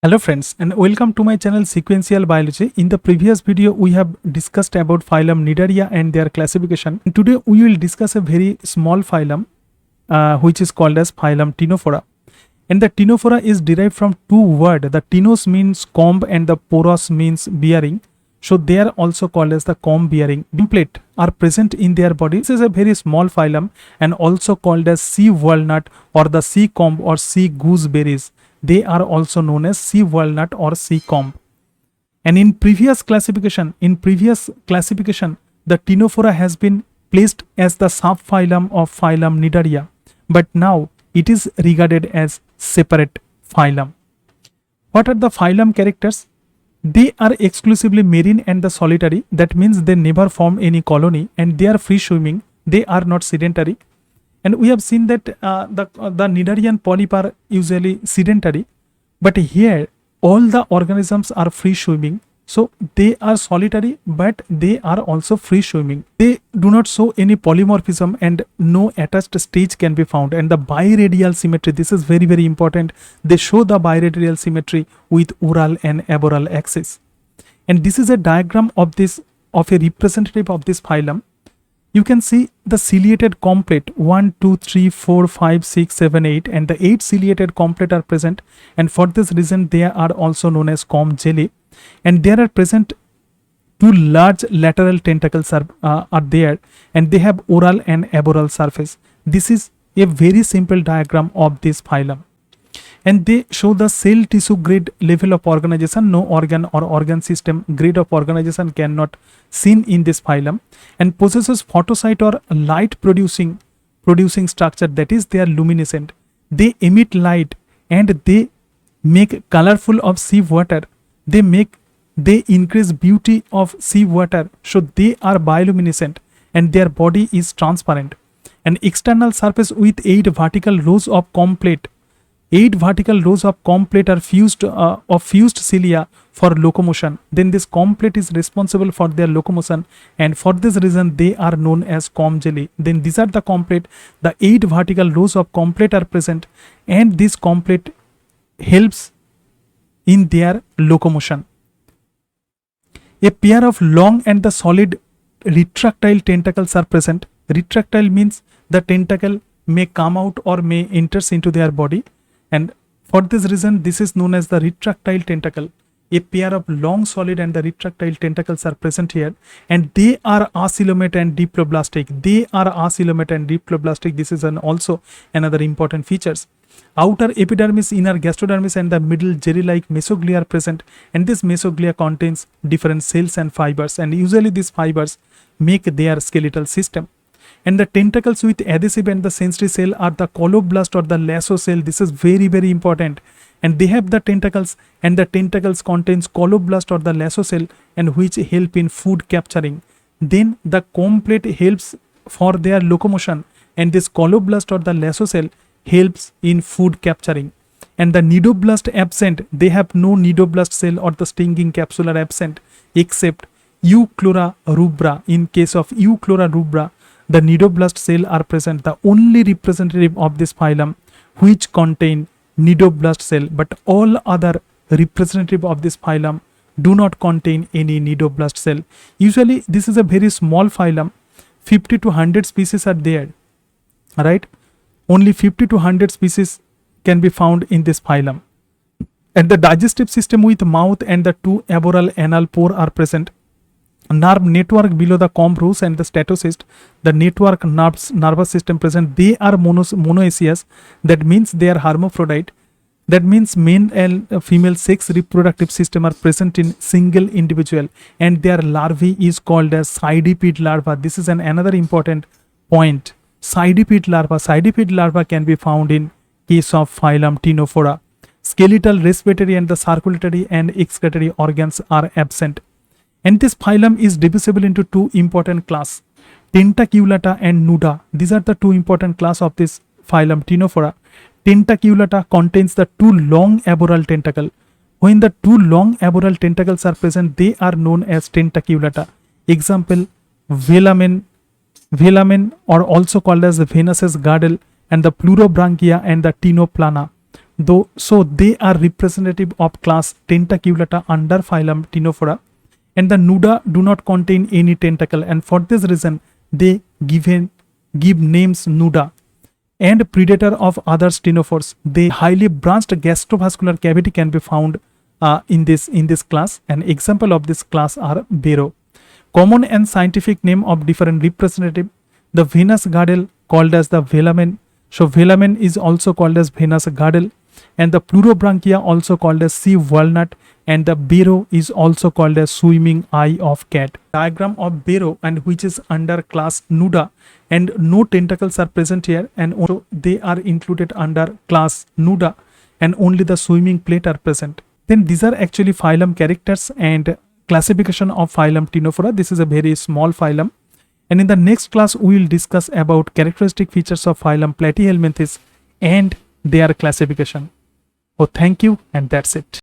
Hello friends and welcome to my channel Sequential Biology. In the previous video we have discussed about phylum Cnidaria and their classification. Today we will discuss a very small phylum which is called as phylum Ctenophora. And the Ctenophora is derived from two words. The ctenos means comb and the poros means bearing. So they are also called as the comb bearing. Template are present in their body. This is a very small phylum and also called as sea walnut or the sea comb or sea gooseberries. They are also known as sea walnut or sea comb. And in previous classification, the Ctenophora has been placed as the subphylum of phylum Cnidaria, but now it is regarded as separate phylum. What are the phylum characters? They are exclusively marine and the solitary. That means they never form any colony and they are free swimming. They are not sedentary. And we have seen that the Cnidarian polyp are usually sedentary, but here all the organisms are free swimming. So they are solitary, but they are also free swimming. They do not show any polymorphism and no attached stage can be found. And the biradial symmetry, this is very, very important. They show the biradial symmetry with oral and aboral axis. And this is a diagram of a representative of this phylum. You can see the ciliated complete 1, 2, 3, 4, 5, 6, 7, 8 and the 8 ciliated complete are present, and for this reason they are also known as comb jelly, and there are present two large lateral tentacles are there, and they have oral and aboral surface. This is a very simple diagram of this phylum. And they show the cell tissue grade level of organization. No organ or organ system grade of organization cannot seen in this phylum, and possesses photocyte or light producing structure, that is they are luminescent. They emit light and they make colorful of sea water. They increase beauty of sea water, so they are bioluminescent and their body is transparent. An external surface with 8 vertical rows of complete. 8 vertical rows of complete are fused cilia for locomotion. Then this complete is responsible for their locomotion, and for this reason they are known as comb jelly. Then these are the complete. The 8 vertical rows of complete are present, and this complete helps in their locomotion. A pair of long and the solid retractile tentacles are present. Retractile means the tentacle may come out or may enters into their body. And for this reason, this is known as the retractile tentacle. A pair of long, solid and the retractile tentacles are present here, and they are acylomate and diploblastic. This is also another important features. Outer epidermis, inner gastrodermis and the middle jelly-like mesoglia are present, and this mesoglia contains different cells and fibers, and usually these fibers make their skeletal system. And the tentacles with adhesive and the sensory cell are the coloblast or the lasso cell. This is very, very important. And they have the tentacles, and the tentacles contains coloblast or the lasso cell, and which help in food capturing. Then the complete helps for their locomotion, and this coloblast or the lasso cell helps in food capturing. And the nidoblast absent. They have no nidoblast cell or the stinging capsule are absent except Euchlora rubra. In case of Euchlora rubra, the nidoblast cell are present, the only representative of this phylum which contain nidoblast cell, but all other representative of this phylum do not contain any nidoblast cell. Usually this is a very small phylum. 50 to 100 species are there, right? Only 50 to 100 species can be found in this phylum. And the digestive system with mouth and the 2 aboral anal pore are present. Nerve network below the comb rows and the statocyst, the network nervous system present. They are monoecious. That means they are hermaphrodite. That means male and female sex reproductive system are present in single individual, and their larvae is called as sidipede larva. This is another important point. Sidipede larva can be found in case of phylum Ctenophora. Skeletal, respiratory and the circulatory and excretory organs are absent. And this phylum is divisible into 2 important classes, Tentaculata and Nuda. These are the 2 important classes of this phylum Ctenophora. Tentaculata contains the 2 long aboral tentacle. When the 2 long aboral tentacles are present, they are known as Tentaculata. Example, velamen or also called as the venous girdle, and the plurobranchia and the tenoplana. though, so they are representative of class Tentaculata under phylum Ctenophora, and the nuda do not contain any tentacle, and for this reason they give names nuda. And predator of other ctenophores, the highly branched gastrovascular cavity can be found in this class. An example of this class are Bero. Common and scientific name of different representative: the venous girdle called as the velamen. So velamen is also called as venous girdle, and the pleurobranchia also called as sea walnut, and the Bero is also called as swimming eye of cat. Diagram of Bero, and which is under class nuda, and no tentacles are present here, and also they are included under class nuda, and only the swimming plate are present. Then these are actually phylum characters and classification of phylum Ctenophora. This is a very small phylum, and in the next class we will discuss about characteristic features of phylum Platyhelminthes and their classification. Oh, thank you, and that's it.